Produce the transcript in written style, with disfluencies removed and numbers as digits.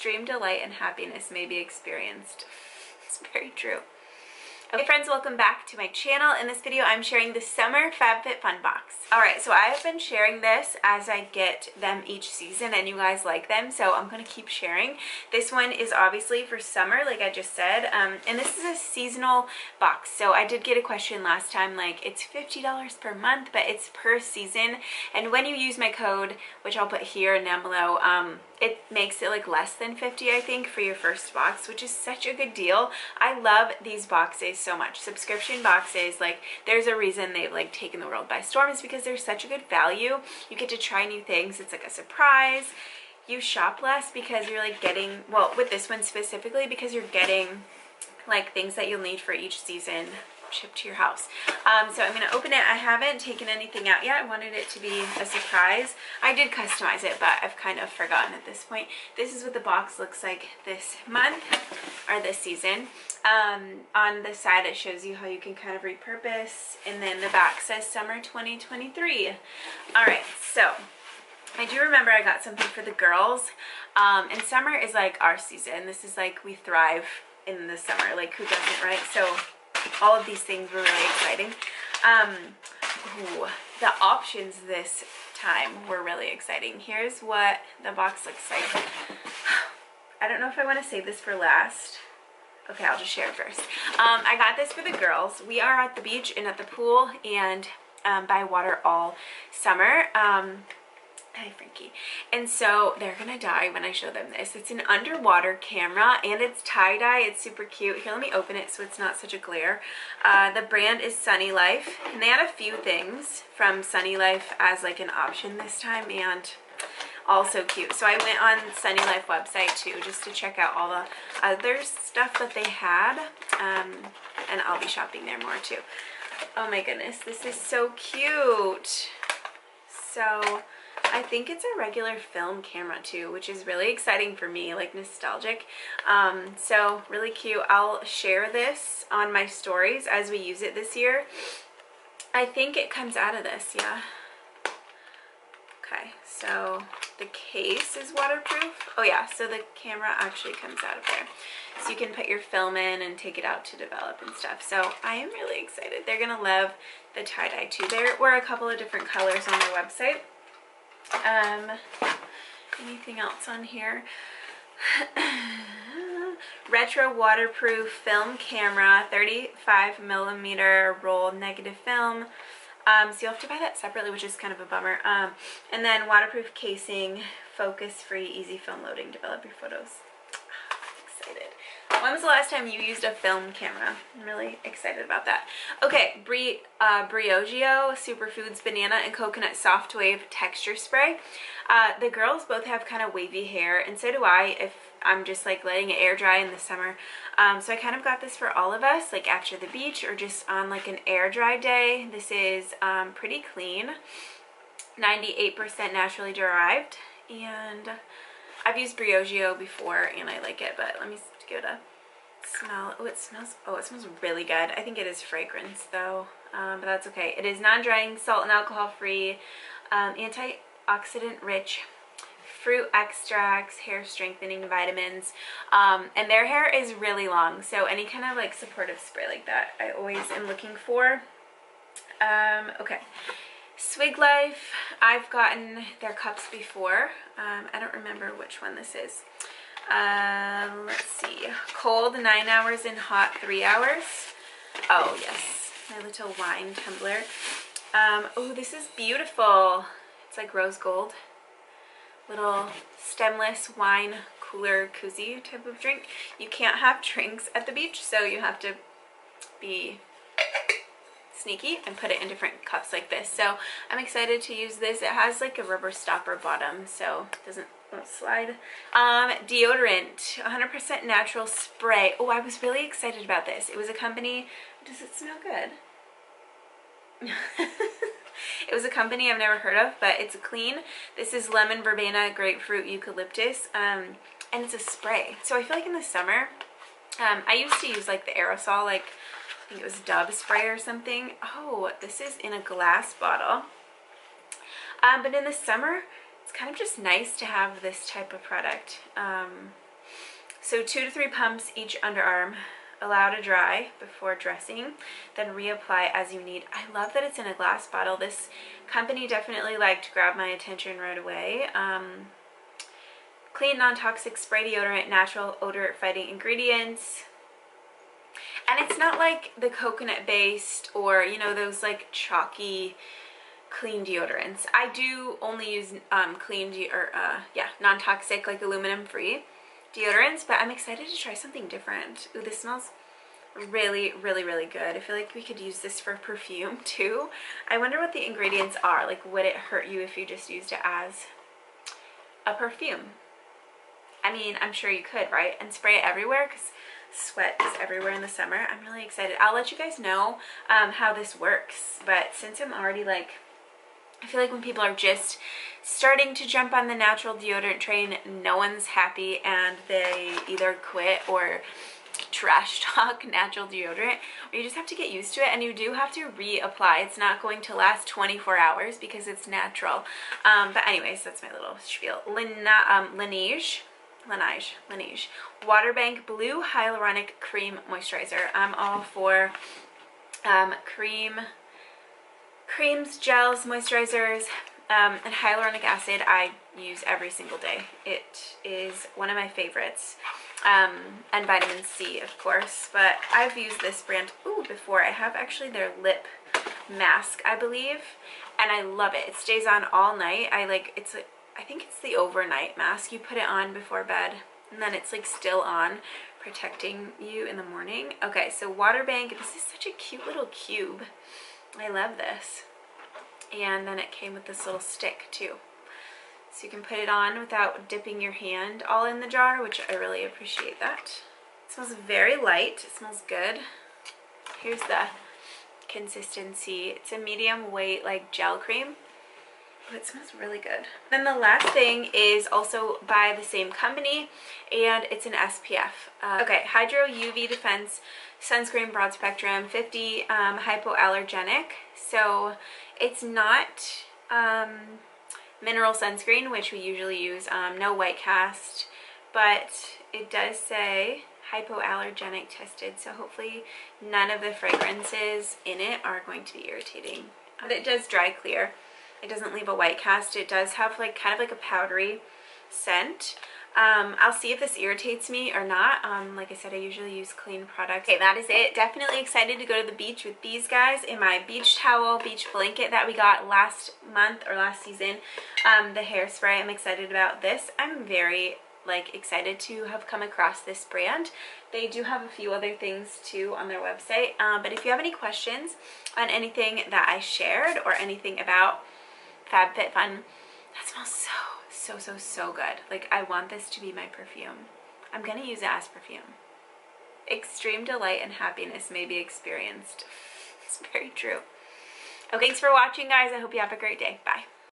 extreme delight and happiness may be experienced. It's very true. Okay friends, welcome back to my channel. In this video I'm sharing the summer FabFitFun box. Alright, so I have been sharing this as I get them each season and you guys like them, so I'm going to keep sharing. This one is obviously for summer like I just said, and this is a seasonal box. So I did get a question last time like it's $50 per month but it's per season, and when you use my code, which I'll put here and down below, it makes it like less than 50 I think for your first box, which is such a good deal. I love these boxes so much. Subscription boxes, like there's a reason they've like taken the world by storm, is because they're such a good value. You get to try new things. It's like a surprise. You shop less because you're like getting, well with this one specifically, because you're getting like things that you'll need for each season shipped to your house. So I'm going to open it. I haven't taken anything out yet. I wanted it to be a surprise. I did customize it, but I've kind of forgotten at this point. This is what the box looks like this month, or this season. On the side it shows you how you can kind of repurpose, and then the back says summer 2023. Alright, so I do remember I got something for the girls, and summer is like our season. This is like, we thrive in the summer, like who doesn't, right? So all of these things were really exciting. Ooh, the options this time were really exciting. Here's what the box looks like. I don't know if I want to save this for last. Okay, I'll just share it first. I got this for the girls. We are at the beach and at the pool and by water all summer. Hi Frankie. And so they're gonna die when I show them this. It's an underwater camera and it's tie-dye. It's super cute. Here, let me open it so it's not such a glare. The brand is Swig Life, and they had a few things from Swig Life as like an option this time, and also cute. So I went on Swig Life website too just to check out all the other stuff that they had, and I'll be shopping there more too. Oh my goodness, this is so cute. So I think it's a regular film camera too, which is really exciting for me, like nostalgic. So really cute. I'll share this on my stories as we use it this year. I think it comes out of this, yeah. Okay, so the case is waterproof. Oh yeah, so the camera actually comes out of there. So you can put your film in and take it out to develop and stuff. So I am really excited. They're gonna love the tie-dye too. There were a couple of different colors on their website. Anything else on here? Retro waterproof film camera, 35mm roll negative film. So you'll have to buy that separately, which is kind of a bummer. And then waterproof casing, focus-free, easy film loading, develop your photos. I'm excited. When was the last time you used a film camera? I'm really excited about that. Okay, Briogeo Superfoods Banana and Coconut Soft Wave Texture Spray. The girls both have kind of wavy hair, and so do I if I'm just like letting it air dry in the summer. So I kind of got this for all of us, like after the beach or just on like an air dry day. This is pretty clean, 98% naturally derived, and I've used Briogeo before and I like it, but let me give it a smell. Oh, it smells really good. I think it is fragrance though, but that's okay. It is non-drying, salt and alcohol free, antioxidant rich, fruit extracts, hair strengthening vitamins, and their hair is really long, so any kind of like supportive spray like that I always am looking for. Okay, Swig Life, I've gotten their cups before. I don't remember which one this is. Let's see, cold 9 hours and hot 3 hours. Oh yes, my little wine tumbler. Oh, this is beautiful. It's like rose gold. Little stemless wine cooler koozie type of drink. You can't have drinks at the beach, so you have to be sneaky and put it in different cups like this. So I'm excited to use this. It has like a rubber stopper bottom, so it won't slide. Deodorant, 100% natural spray. Oh, I was really excited about this. It was a company. Does it smell good? It was a company I've never heard of, but it's clean. This is lemon, verbena, grapefruit, eucalyptus, and it's a spray. So I feel like in the summer, I used to use like the aerosol, like I think it was Dove spray or something. Oh, this is in a glass bottle. But in the summer, it's kind of just nice to have this type of product. So 2 to 3 pumps each underarm. Allow to dry before dressing, then reapply as you need. I love that it's in a glass bottle. This company definitely grabbed my attention right away. Clean, non-toxic spray deodorant, natural odor fighting ingredients. And it's not like the coconut based or, you know, those like chalky clean deodorants. I do only use non-toxic, like aluminum free deodorants, but I'm excited to try something different. Ooh, this smells really, really, really good. I feel like we could use this for perfume too. I wonder what the ingredients are. Like, would it hurt you if you just used it as a perfume? I mean, I'm sure you could, right? And spray it everywhere because sweat is everywhere in the summer. I'm really excited. I'll let you guys know how this works. But since I'm already I feel like when people are just starting to jump on the natural deodorant train, no one's happy and they either quit or trash talk natural deodorant, or you just have to get used to it, and you do have to reapply. It's not going to last 24 hours because it's natural. But anyways, that's my little spiel. Laneige Water Bank Blue Hyaluronic Cream Moisturizer. I'm all for creams, gels, moisturizers, and hyaluronic acid I use every single day. It is one of my favorites. And vitamin C, of course, but I've used this brand before. I have actually their lip mask, I believe, and I love it. It stays on all night. I think it's the overnight mask. You put it on before bed and then it's like still on, protecting you in the morning. Okay, so Water Bank, this is such a cute little cube. I love this. And then it came with this little stick too. So you can put it on without dipping your hand all in the jar, which I really appreciate that. It smells very light. It smells good. Here's the consistency. It's a medium weight gel cream. Oh, it smells really good. Then the last thing is also by the same company, and it's an SPF. Okay, Hydro UV Defense Sunscreen Broad Spectrum 50 hypoallergenic. So it's not mineral sunscreen, which we usually use, no white cast, but it does say hypoallergenic tested, so hopefully none of the fragrances in it are going to be irritating. But it does dry clear. It doesn't leave a white cast. It does have kind of like a powdery scent. I'll see if this irritates me or not. Like I said, I usually use clean products. Okay, that is it. Definitely excited to go to the beach with these guys in my beach towel, beach blanket that we got last month or last season. The hairspray, I'm excited about this. I'm very excited to have come across this brand. They do have a few other things too on their website. But if you have any questions on anything that I shared or anything about FabFitFun, that smells so good. I want this to be my perfume. I'm gonna use it as perfume. Extreme delight and happiness may be experienced. It's very true. Okay, thanks for watching, guys. I hope you have a great day. Bye.